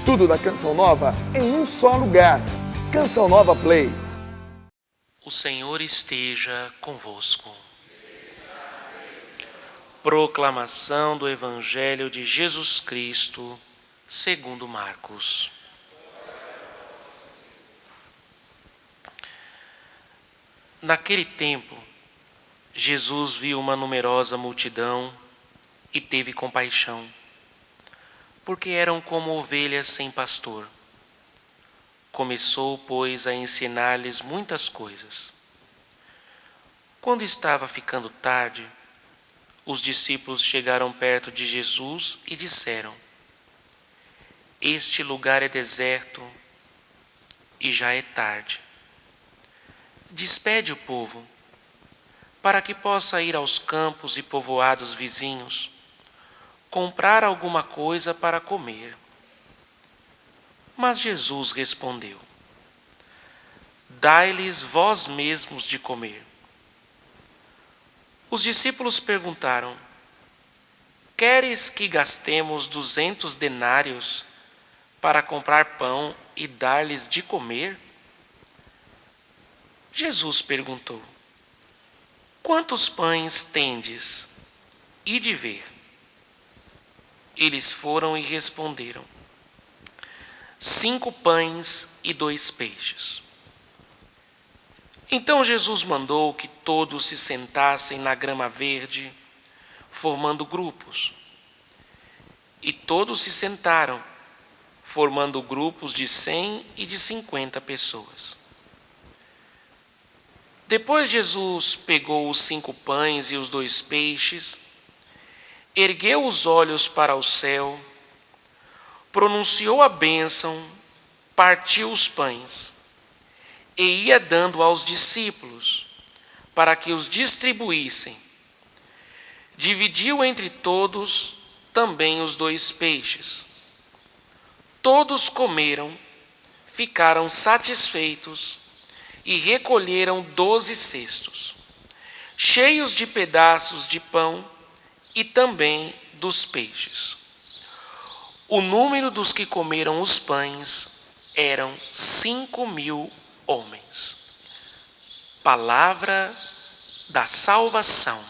Tudo da Canção Nova em um só lugar. Canção Nova Play. O Senhor esteja convosco. Proclamação do Evangelho de Jesus Cristo, segundo Marcos. Naquele tempo, Jesus viu uma numerosa multidão e teve compaixão, porque eram como ovelhas sem pastor. Começou, pois, a ensinar-lhes muitas coisas. Quando estava ficando tarde, os discípulos chegaram perto de Jesus e disseram: Este lugar é deserto e já é tarde. Despede o povo, para que possa ir aos campos e povoados vizinhos, comprar alguma coisa para comer. Mas Jesus respondeu: Dai-lhes vós mesmos de comer. Os discípulos perguntaram: Queres que gastemos 200 denários para comprar pão e dar-lhes de comer? Jesus perguntou: Quantos pães tendes? Ide ver. Eles foram e responderam: 5 pães e 2 peixes. Então Jesus mandou que todos se sentassem na grama verde, formando grupos. E todos se sentaram, formando grupos de 100 e de 50 pessoas. Depois Jesus pegou os 5 pães e os 2 peixes, ergueu os olhos para o céu, pronunciou a bênção, partiu os pães e ia dando aos discípulos para que os distribuíssem. Dividiu entre todos também os 2 peixes. Todos comeram, ficaram satisfeitos e recolheram 12 cestos, cheios de pedaços de pão e também dos peixes. O número dos que comeram os pães eram 5.000 homens. Palavra da salvação.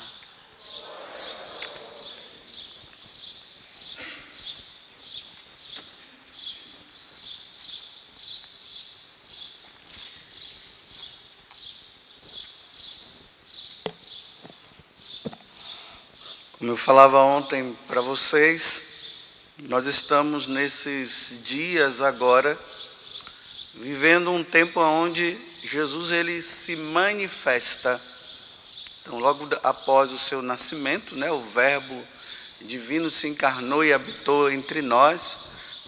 Como eu falava ontem para vocês, nós estamos nesses dias agora vivendo um tempo onde Jesus ele se manifesta. Então, logo após o seu nascimento, o Verbo divino se encarnou e habitou entre nós.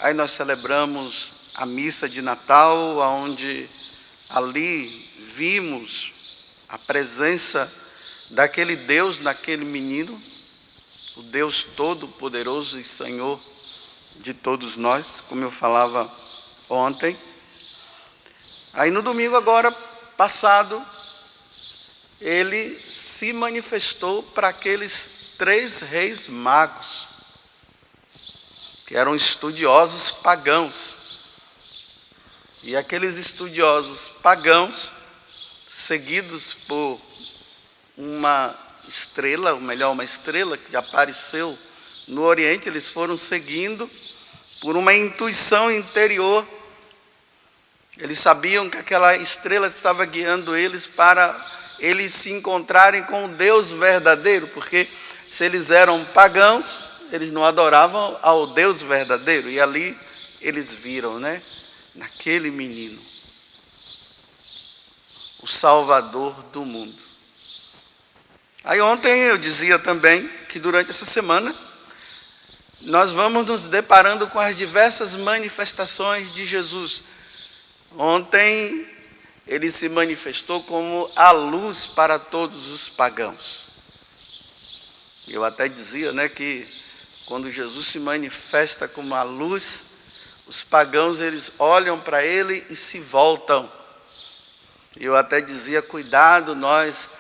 Aí nós celebramos a missa de Natal, onde ali vimos a presença daquele Deus naquele menino, o Deus Todo-Poderoso e Senhor de todos nós, como eu falava ontem. Aí no domingo agora passado, ele se manifestou para aqueles 3 reis magos, que eram estudiosos pagãos. E aqueles estudiosos pagãos, seguidos por uma estrela, ou melhor, uma estrela que apareceu no Oriente, eles foram seguindo por uma intuição interior. Eles sabiam que aquela estrela estava guiando eles para eles se encontrarem com o Deus verdadeiro, porque se eles eram pagãos, eles não adoravam ao Deus verdadeiro. E ali eles viram, naquele menino, o Salvador do mundo. Aí ontem eu dizia também que durante essa semana nós vamos nos deparando com as diversas manifestações de Jesus. Ontem ele se manifestou como a luz para todos os pagãos. Eu até dizia, que quando Jesus se manifesta como a luz, os pagãos eles olham para ele e se voltam. Eu até dizia, cuidado nós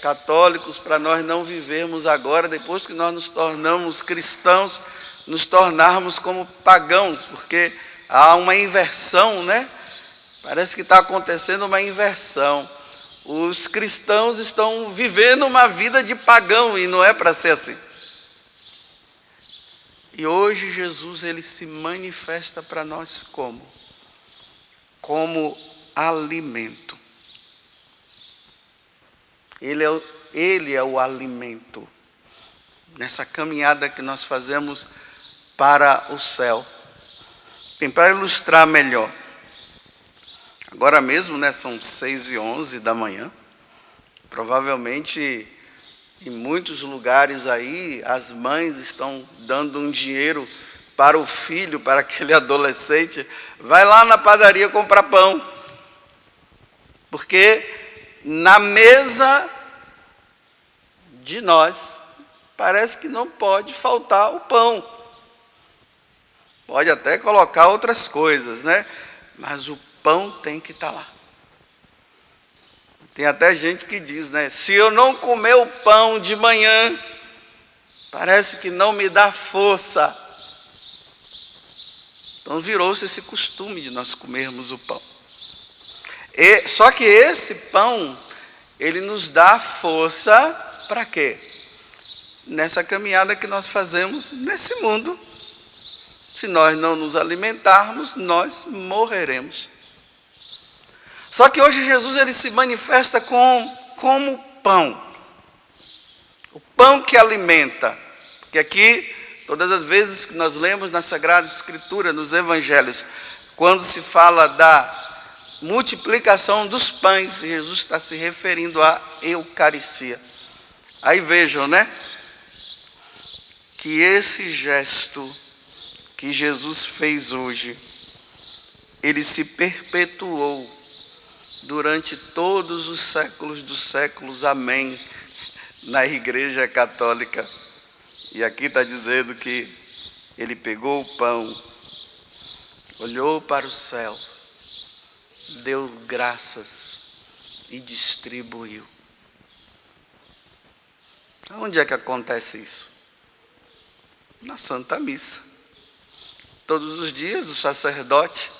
católicos, para nós não vivermos agora, depois que nós nos tornamos cristãos, nos tornarmos como pagãos, porque há uma inversão, né? Parece que está acontecendo uma inversão. Os cristãos estão vivendo uma vida de pagão e não é para ser assim. E hoje Jesus, ele se manifesta para nós como? Como alimento. Ele é o alimento nessa caminhada que nós fazemos para o céu. Bem, para ilustrar melhor, agora mesmo, né, são 6h11 da manhã, provavelmente em muitos lugares aí as mães estão dando um dinheiro para o filho, para aquele adolescente, vai lá na padaria comprar pão, porque na mesa de nós parece que não pode faltar o pão. Pode até colocar outras coisas, né? Mas o pão tem que estar lá. Tem até gente que diz, né? Se eu não comer o pão de manhã, parece que não me dá força. Então virou-se esse costume de nós comermos o pão. Só que esse pão, ele nos dá força para quê? Nessa caminhada que nós fazemos nesse mundo. Se nós não nos alimentarmos, nós morreremos. Só que hoje Jesus, ele se manifesta como pão. O pão que alimenta. Porque aqui, todas as vezes que nós lemos na Sagrada Escritura, nos Evangelhos, quando se fala da multiplicação dos pães, Jesus está se referindo à Eucaristia. Aí vejam, né? Que esse gesto que Jesus fez hoje, ele se perpetuou durante todos os séculos dos séculos, amém, na Igreja Católica. E aqui está dizendo que ele pegou o pão, olhou para o céu, deu graças e distribuiu. Onde é que acontece isso? Na Santa Missa. Todos os dias o sacerdote,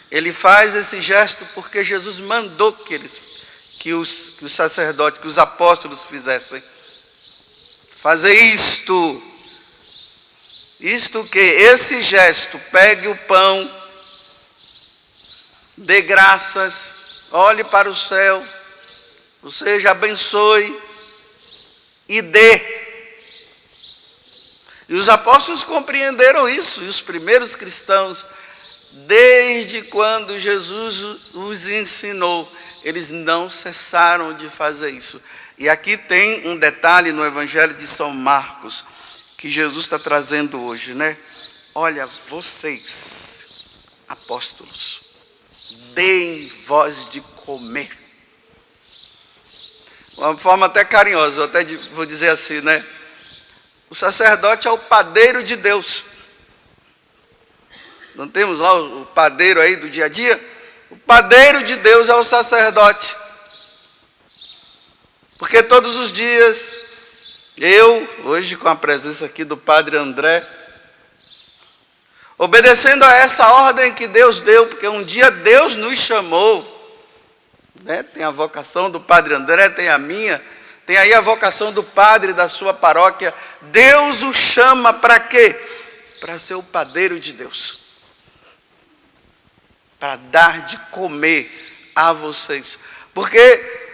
ele faz esse gesto porque Jesus mandou que os sacerdotes, que os apóstolos fizessem. Fazer isto que esse gesto, pegue o pão, dê graças, olhe para o céu, ou seja, abençoe e dê. E os apóstolos compreenderam isso, e os primeiros cristãos, desde quando Jesus os ensinou, eles não cessaram de fazer isso. E aqui tem um detalhe no Evangelho de São Marcos, que Jesus está trazendo hoje, né? Olha, vocês, apóstolos, deem vós de comer. Uma forma até carinhosa, eu até vou dizer assim, né? O sacerdote é o padeiro de Deus. Não temos lá o padeiro aí do dia a dia? O padeiro de Deus é o sacerdote. Porque todos os dias, hoje com a presença aqui do Padre André, obedecendo a essa ordem que Deus deu, porque um dia Deus nos chamou, né? Tem a vocação do Padre André, tem a minha, tem aí a vocação do padre da sua paróquia. Deus o chama para quê? Para ser o padeiro de Deus. Para dar de comer a vocês. Porque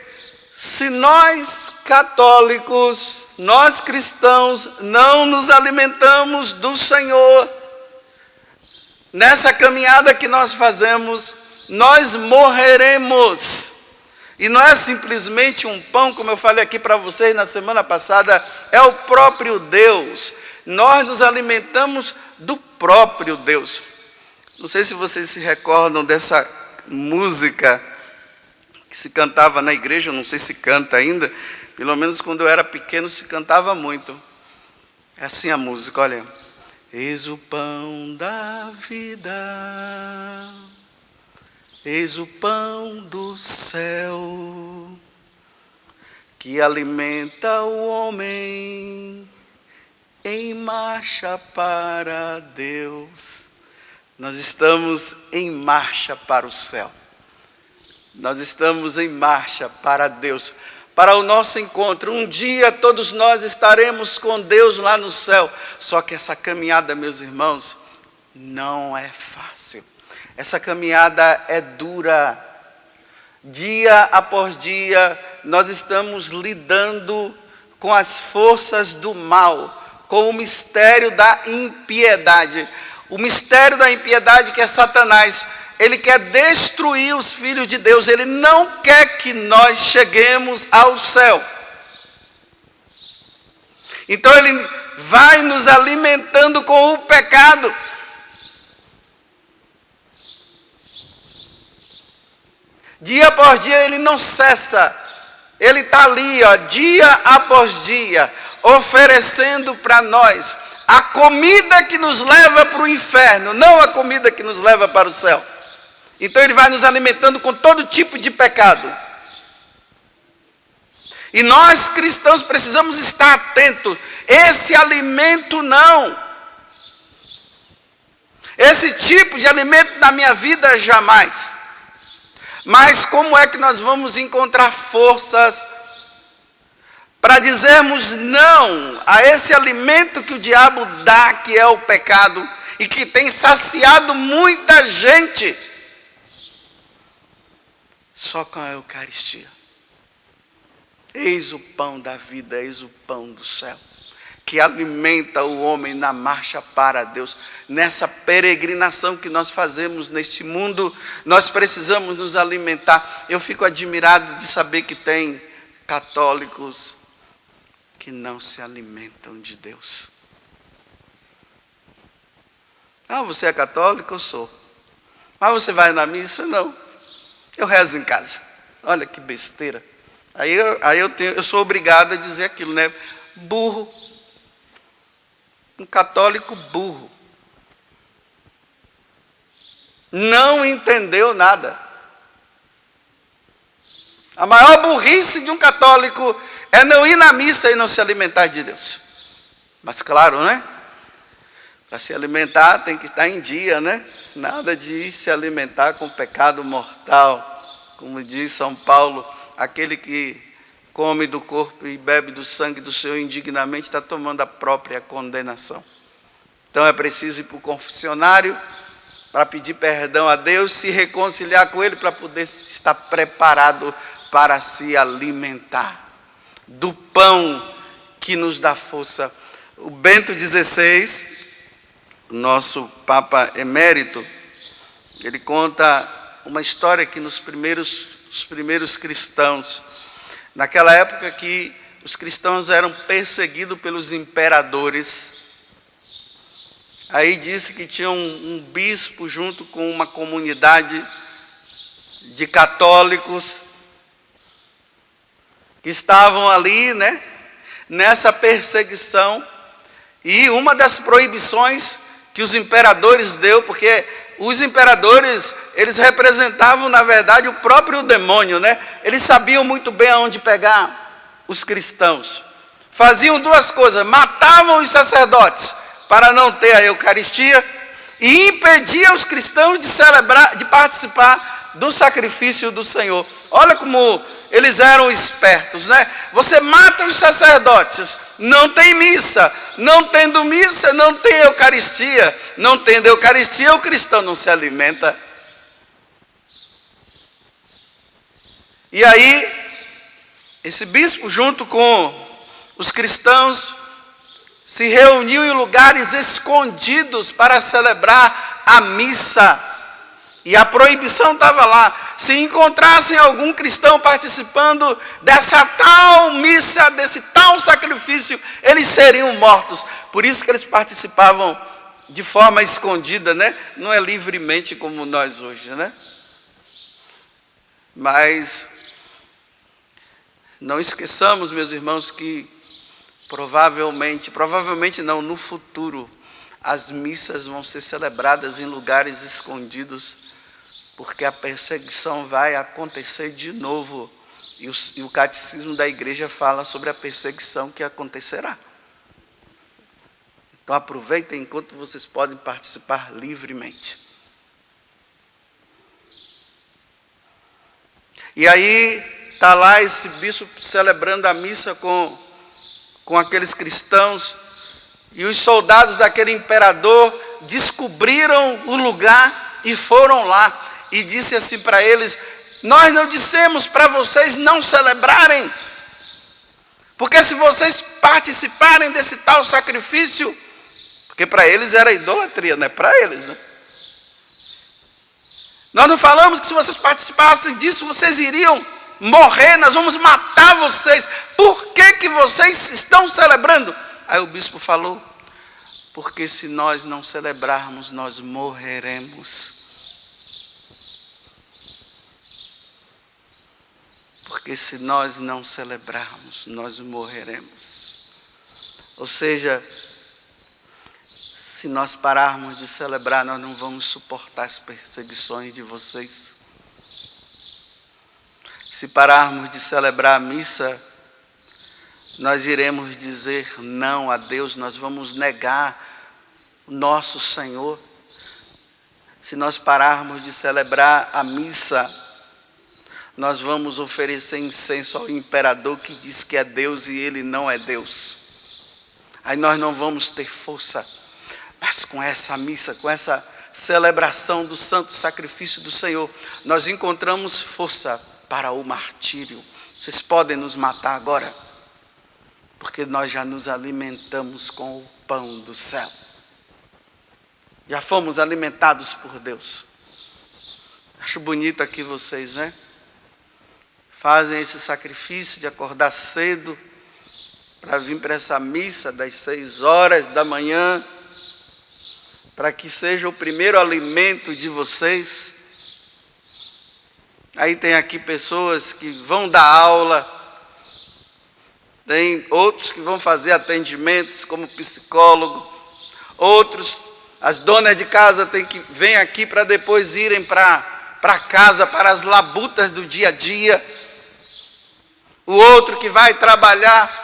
se nós católicos, nós cristãos, não nos alimentamos do Senhor, nessa caminhada que nós fazemos, nós morreremos. E não é simplesmente um pão, como eu falei aqui para vocês na semana passada, é o próprio Deus. Nós nos alimentamos do próprio Deus. Não sei se vocês se recordam dessa música que se cantava na igreja, não sei se canta ainda, pelo menos quando eu era pequeno se cantava muito. É assim a música, olha. Eis o pão da vida, eis o pão do céu, que alimenta o homem em marcha para Deus. Nós estamos em marcha para o céu. Nós estamos em marcha para Deus, para o nosso encontro. Um dia todos nós estaremos com Deus lá no céu. Só que essa caminhada, meus irmãos, não é fácil. Essa caminhada é dura. Dia após dia, nós estamos lidando com as forças do mal, com o mistério da impiedade. O mistério da impiedade que é Satanás. Ele quer destruir os filhos de Deus. Ele não quer que nós cheguemos ao céu. Então ele vai nos alimentando com o pecado. Dia após dia ele não cessa. Ele está ali, dia após dia, oferecendo para nós a comida que nos leva para o inferno, não a comida que nos leva para o céu. Então ele vai nos alimentando com todo tipo de pecado. E nós cristãos precisamos estar atentos. Esse alimento não. Esse tipo de alimento na minha vida jamais. Mas como é que nós vamos encontrar forças para dizermos não a esse alimento que o diabo dá, que é o pecado, e que tem saciado muita gente? Só com a Eucaristia. Eis o pão da vida, eis o pão do céu, que alimenta o homem na marcha para Deus. Nessa peregrinação que nós fazemos neste mundo, nós precisamos nos alimentar. Eu fico admirado de saber que tem católicos que não se alimentam de Deus. Você é católico? Eu sou. Mas você vai na missa? Não. Eu rezo em casa. Olha que besteira. Aí eu sou obrigado a dizer aquilo, né? Burro. Um católico burro. Não entendeu nada. A maior burrice de um católico é não ir na missa e não se alimentar de Deus. Mas claro, né? Para se alimentar tem que estar em dia, né? Nada de se alimentar com pecado mortal. Como diz São Paulo, aquele que come do corpo e bebe do sangue do Senhor indignamente está tomando a própria condenação. Então é preciso ir para o confessionário para pedir perdão a Deus, se reconciliar com Ele para poder estar preparado para se alimentar do pão que nos dá força. O Bento XVI, nosso Papa Emérito, ele conta uma história que os primeiros cristãos, naquela época que os cristãos eram perseguidos pelos imperadores, aí disse que tinha um bispo junto com uma comunidade de católicos que estavam ali, né, nessa perseguição. E uma das proibições que os imperadores deu, porque os imperadores, eles representavam, na verdade, o próprio demônio, né? Eles sabiam muito bem aonde pegar os cristãos. Faziam duas coisas: matavam os sacerdotes para não ter a Eucaristia e impediam os cristãos de celebrar, de participar do sacrifício do Senhor. Olha como eles eram espertos, né? Você mata os sacerdotes, não tem missa. Não tendo missa, não tem Eucaristia. Não tendo Eucaristia, o cristão não se alimenta. E aí, esse bispo, junto com os cristãos, se reuniu em lugares escondidos para celebrar a missa. E a proibição estava lá. Se encontrassem algum cristão participando dessa tal missa, desse tal sacrifício, eles seriam mortos. Por isso que eles participavam de forma escondida, né? Não é livremente como nós hoje, né? Mas não esqueçamos, meus irmãos, que provavelmente não, no futuro, as missas vão ser celebradas em lugares escondidos, porque a perseguição vai acontecer de novo. E o catecismo da igreja fala sobre a perseguição que acontecerá. Então aproveitem enquanto vocês podem participar livremente. E aí está lá esse bispo celebrando a missa com aqueles cristãos, e os soldados daquele imperador descobriram o lugar e foram lá, e disse assim para eles: nós não dissemos para vocês não celebrarem, porque se vocês participarem desse tal sacrifício, porque para eles era idolatria, não é para eles, né? Nós não falamos que se vocês participassem disso, vocês iriam morrer, nós vamos matar vocês. Por que vocês estão celebrando? Aí o bispo falou: porque se nós não celebrarmos, nós morreremos. Porque se nós não celebrarmos, nós morreremos. Ou seja, se nós pararmos de celebrar, nós não vamos suportar as perseguições de vocês. Se pararmos de celebrar a missa, nós iremos dizer não a Deus, nós vamos negar o nosso Senhor. Se nós pararmos de celebrar a missa, nós vamos oferecer incenso ao imperador que diz que é Deus e ele não é Deus. Aí nós não vamos ter força. Mas com essa missa, com essa celebração do santo sacrifício do Senhor, nós encontramos força para o martírio. Vocês podem nos matar agora, porque nós já nos alimentamos com o pão do céu. Já fomos alimentados por Deus. Acho bonito aqui vocês, né? Fazem esse sacrifício de acordar cedo para vir para essa missa das 6 horas da manhã, para que seja o primeiro alimento de vocês. Aí tem aqui pessoas que vão dar aula, tem outros que vão fazer atendimentos como psicólogo, outros, as donas de casa vêm aqui para depois irem para casa, para as labutas do dia a dia. O outro que vai trabalhar.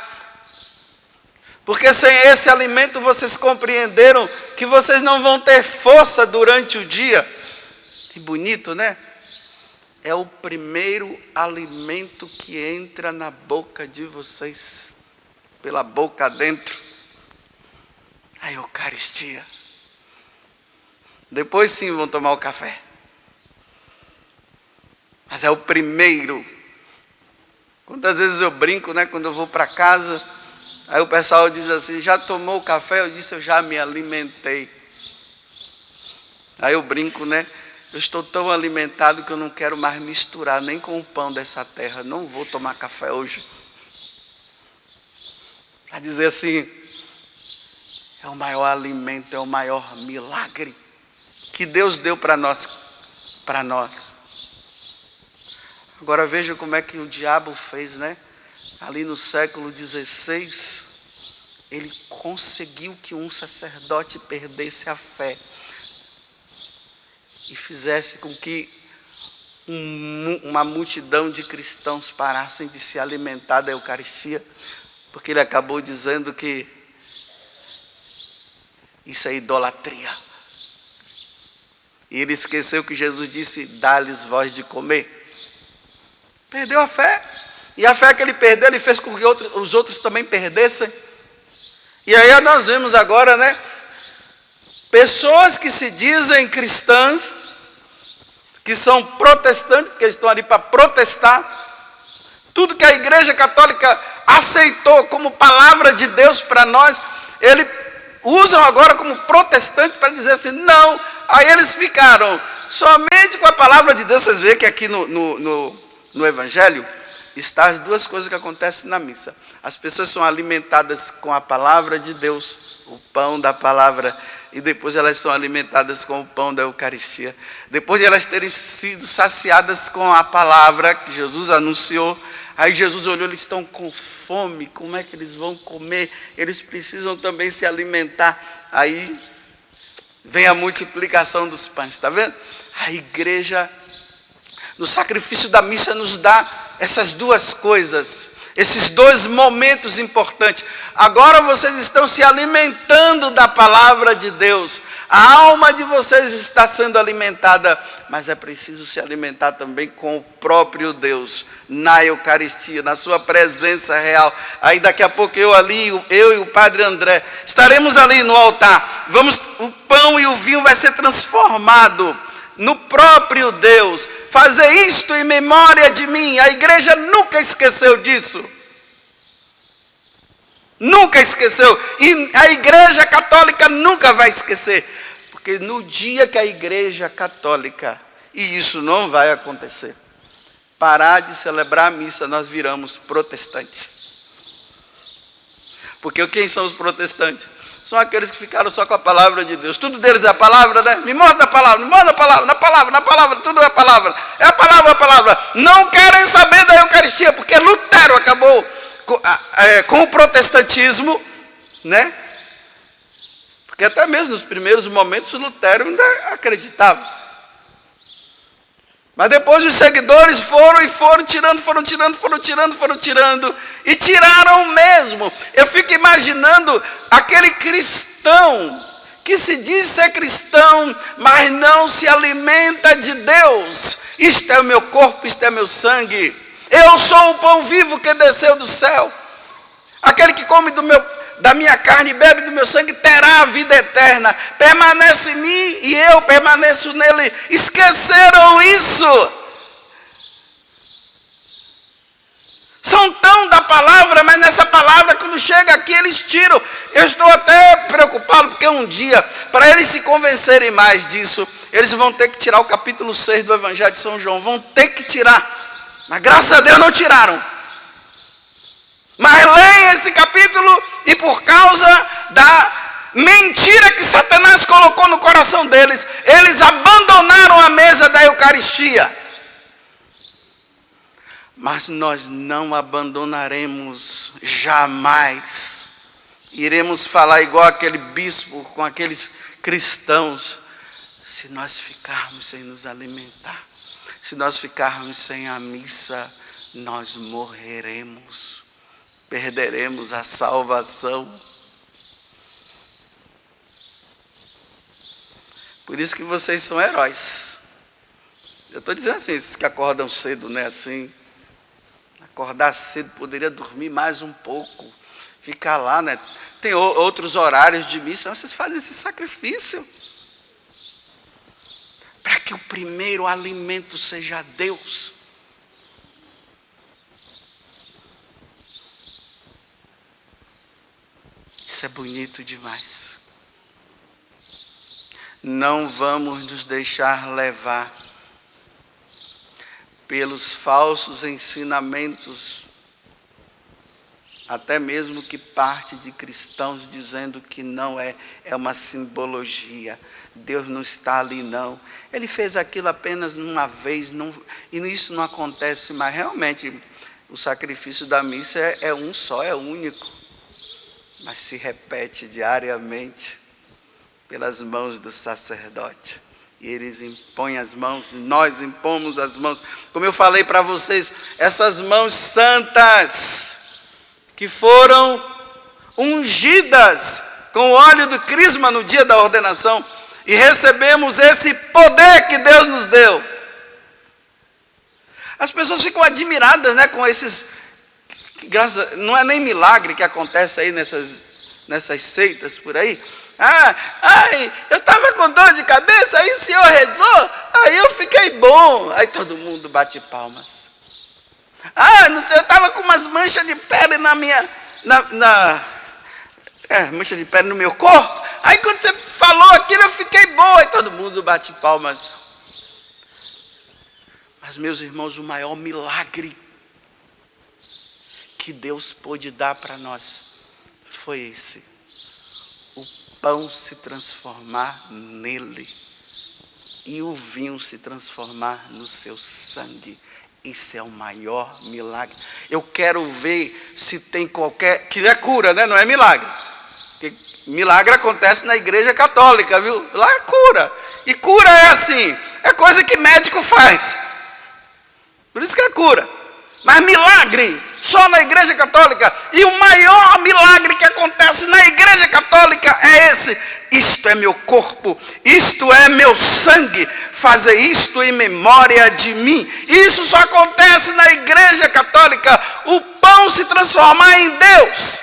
Porque sem esse alimento vocês compreenderam que vocês não vão ter força durante o dia. Que bonito, né? É o primeiro alimento que entra na boca de vocês, pela boca dentro. A Eucaristia. Depois sim vão tomar o café. Mas é o primeiro. Quantas vezes eu brinco, né? Quando eu vou para casa, aí o pessoal diz assim: já tomou o café? Eu disse: eu já me alimentei. Aí eu brinco, né? Eu estou tão alimentado que eu não quero mais misturar nem com o pão dessa terra. Não vou tomar café hoje. Para dizer assim, é o maior alimento, é o maior milagre que Deus deu para nós. Agora veja como é que o diabo fez, né? Ali no século XVI, ele conseguiu que um sacerdote perdesse a fé e fizesse com que uma multidão de cristãos parassem de se alimentar da Eucaristia, porque ele acabou dizendo que isso é idolatria. E ele esqueceu que Jesus disse: dá-lhes voz de comer. Perdeu a fé. E a fé que ele perdeu, ele fez com que os outros também perdessem. E aí nós vemos agora, né? Pessoas que se dizem cristãs, que são protestantes, porque eles estão ali para protestar. Tudo que a Igreja Católica aceitou como palavra de Deus para nós, eles usam agora como protestante para dizer assim, não. Aí eles ficaram somente com a palavra de Deus. Vocês veem que aqui no Evangelho está as duas coisas que acontecem na missa. As pessoas são alimentadas com a palavra de Deus, o pão da palavra, e depois elas são alimentadas com o pão da Eucaristia. Depois de elas terem sido saciadas com a palavra que Jesus anunciou, aí Jesus olhou, eles estão com fome, como é que eles vão comer? Eles precisam também se alimentar. Aí vem a multiplicação dos pães, está vendo? A igreja, no sacrifício da missa, nos dá essas duas coisas. esses dois momentos importantes. Agora vocês estão se alimentando da palavra de Deus. A alma de vocês está sendo alimentada, mas é preciso se alimentar também com o próprio Deus, na Eucaristia, na sua presença real. Aí daqui a pouco eu e o Padre André, estaremos ali no altar. O pão e o vinho vai ser transformado no próprio Deus. Fazer isto em memória de mim. A igreja nunca esqueceu disso. Nunca esqueceu. E a igreja católica nunca vai esquecer. Porque no dia que a igreja católica, e isso não vai acontecer, parar de celebrar a missa, nós viramos protestantes. Porque quem são os protestantes? São aqueles que ficaram só com a palavra de Deus. Tudo deles é a palavra, né? Me mostra a palavra, me mostra a palavra, na palavra, tudo é a palavra. É a palavra. Não querem saber da Eucaristia, porque Lutero acabou com o protestantismo, né? Porque até mesmo nos primeiros momentos Lutero ainda acreditava. Mas depois os seguidores foram tirando, e tiraram mesmo. Eu fico imaginando aquele cristão que se diz ser cristão, mas não se alimenta de Deus. Isto é o meu corpo, isto é meu sangue. Eu sou o pão vivo que desceu do céu. Aquele que come da minha carne e bebe do meu sangue terá a vida eterna. Permanece em mim e eu permaneço nele. Esqueceram isso. São tão da palavra, mas nessa palavra, quando chega aqui, eles tiram. Eu estou até preocupado, porque um dia, para eles se convencerem mais disso, eles vão ter que tirar o capítulo 6 do Evangelho de São João. Vão ter que tirar. Mas graças a Deus não tiraram. Mas leem esse capítulo e por causa da mentira que Satanás colocou no coração deles, eles abandonaram a mesa da Eucaristia. Mas nós não abandonaremos jamais. Iremos falar igual aquele bispo com aqueles cristãos. Se nós ficarmos sem nos alimentar, se nós ficarmos sem a missa, nós morreremos. Perderemos a salvação. Por isso que vocês são heróis. Eu estou dizendo assim, esses que acordam cedo, né? Assim, acordar cedo, poderia dormir mais um pouco, ficar lá, né? Tem outros horários de missa, vocês fazem esse sacrifício. Para que o primeiro alimento seja Deus. Isso é bonito demais. Não vamos nos deixar levar pelos falsos ensinamentos, até mesmo que parte de cristãos dizendo que não é uma simbologia. Deus não está ali não. Ele fez aquilo apenas uma vez, e isso não acontece mais. Realmente, o sacrifício da missa é um só, é único. Mas se repete diariamente pelas mãos do sacerdote. E eles impõem as mãos, nós impomos as mãos. Como eu falei para vocês, essas mãos santas, que foram ungidas com o óleo do crisma no dia da ordenação, e recebemos esse poder que Deus nos deu. As pessoas ficam admiradas, né, com esses... Não é nem milagre que acontece aí nessas seitas por aí. Eu estava com dor de cabeça, aí o Senhor rezou, aí eu fiquei bom. Aí todo mundo bate palmas. Não sei, eu estava com umas manchas de pele mancha de pele no meu corpo. Aí quando você falou aquilo, eu fiquei bom. Aí todo mundo bate palmas. Mas meus irmãos, o maior milagre que Deus pôde dar para nós foi esse: o pão se transformar nele e o vinho se transformar no seu sangue. Isso é o maior milagre. Eu quero ver se tem qualquer... Que é cura, né? Não é milagre. Porque milagre acontece na igreja católica, viu? Lá é cura. E cura é assim, é coisa que médico faz. Por isso que é cura. Mas milagre só na Igreja Católica. E o maior milagre que acontece na Igreja Católica é esse: isto é meu corpo, isto é meu sangue, fazer isto em memória de mim. Isso só acontece na Igreja Católica. O pão se transformar em Deus.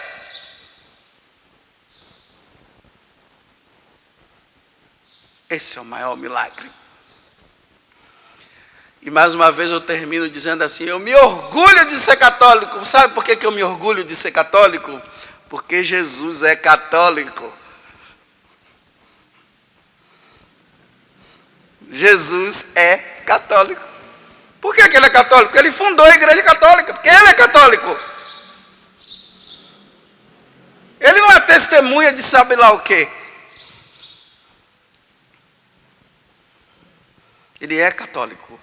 Esse é o maior milagre. E mais uma vez eu termino dizendo assim: eu me orgulho de ser católico. Sabe por que eu me orgulho de ser católico? Porque Jesus é católico. Jesus é católico. Por que ele é católico? Porque ele fundou a Igreja Católica. Porque ele é católico. Ele não é testemunha de sabe lá o quê. Ele é católico.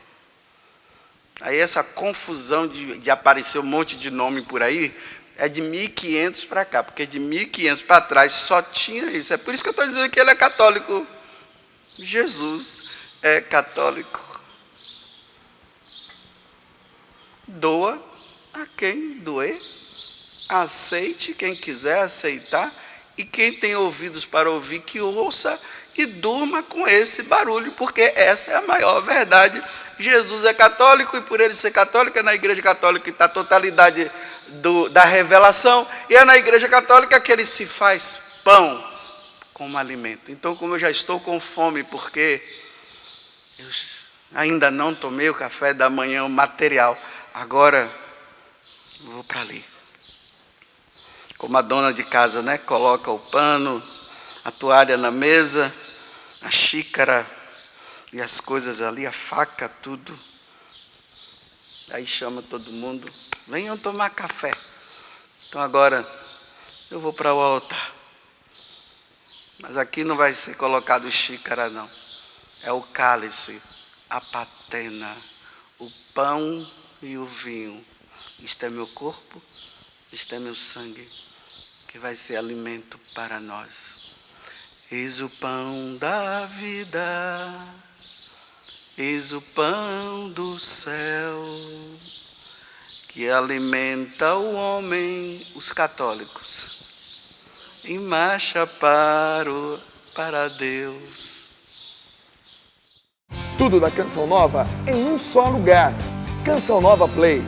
Aí essa confusão de aparecer um monte de nome por aí é de 1500 para cá, porque de 1500 para trás só tinha isso. É por isso que eu estou dizendo que ele é católico. Jesus é católico. Doa a quem doer, aceite quem quiser aceitar, e quem tem ouvidos para ouvir, que ouça e durma com esse barulho, porque essa é a maior verdade. Jesus é católico, e por ele ser católico, é na Igreja Católica que está a totalidade da revelação, e é na Igreja Católica que ele se faz pão como alimento. Então, como eu já estou com fome, porque eu ainda não tomei o café da manhã, o material, agora vou para ali. Como a dona de casa, né? Coloca o pano, a toalha na mesa, a xícara e as coisas ali, a faca, tudo. Aí chama todo mundo: venham tomar café. Então agora eu vou para o altar. Mas aqui não vai ser colocado xícara, não. É o cálice, a patena, o pão e o vinho. Isto é meu corpo, isto é meu sangue, que vai ser alimento para nós. Eis o pão da vida, eis o pão do céu, que alimenta o homem, os católicos, em marcha para Deus. Tudo da Canção Nova em um só lugar. Canção Nova Play.